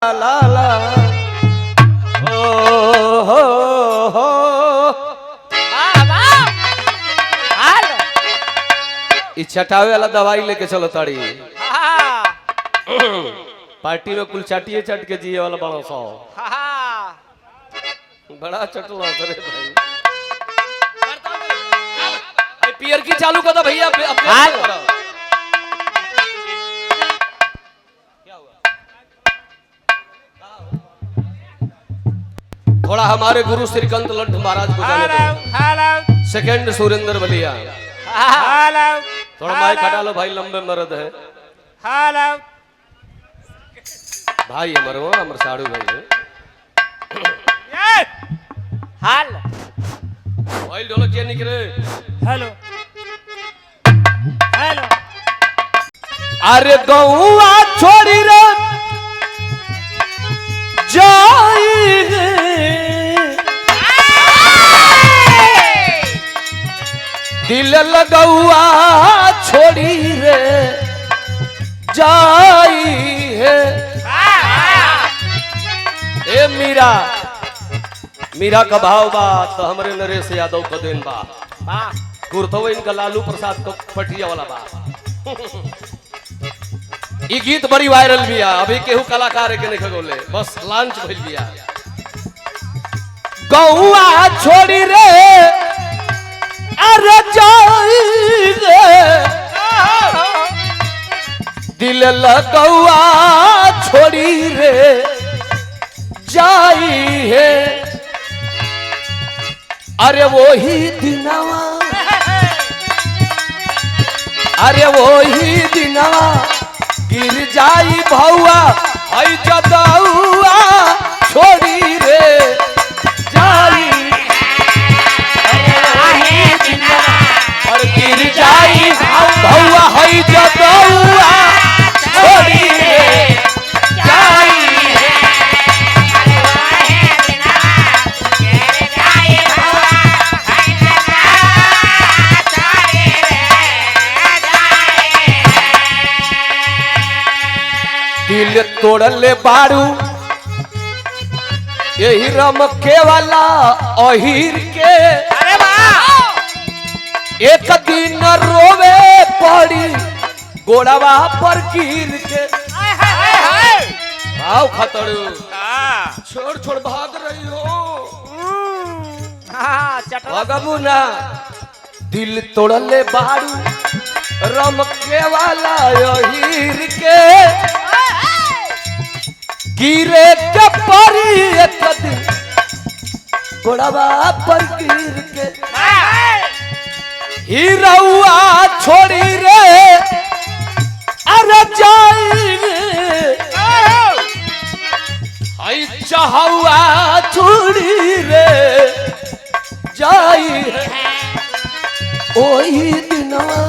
ला ला ओ हो छटावे वाला दवाई लेके चलो ताड़ी पार्टी में कुल चाटिए चट के जिए वाला बड़ा सौ बड़ा चटला रे भाई पियर की चालू कर दो भैया थोड़ा हमारे गुरु श्रीकांत लंठ महाराज को जाने सेकंड सुरेंद्र बलिया थोड़ा माइक हटा लो भाई लंबे मर्द है भाई हमारे वो हमारे साड़ू भाई हाल भाई ढोलक क्या निकले हेलो हेलो अरे गौआ छोड़ी रे जाई दिल लगौआ छोड़ी रे जाई है ए मीरा मीरा का भाव बा तो हमरे नरेश यादव का देन बा गुरथव इनका लालू प्रसाद का पटिया वाला बा ये गीत बड़ी वायरल बिया अभी केहू कलाकार के नहीं खगोले बस लॉन्च भइल बिया गौआ छोड़ी रे अरे जाई रे दिल लगौआ छोड़ी रे जाई है अरे वही दिनवा अरे वही दिनवा गिर जाई भौआ हई जदौआ छोड़ी रे जाई और गिर जाई भौआ हई जदौआ छोड़ी रे जाई दिल तोड़ले बारू यही रमके वाला अहिर के एक दिन रोवे पड़ी गोड़वा पर गिर के भाव खतरू छोड़ छोड़ भाग रही हो भगबू ना दिल तोड़ले बारू रमके वाला अहिर के गिरे के परी एक दिन गोड़वा पर गिर के हीरौआ छोड़ी रे अरे जाई हई चाहौआ छोड़ी रे जाई ओही दिनवा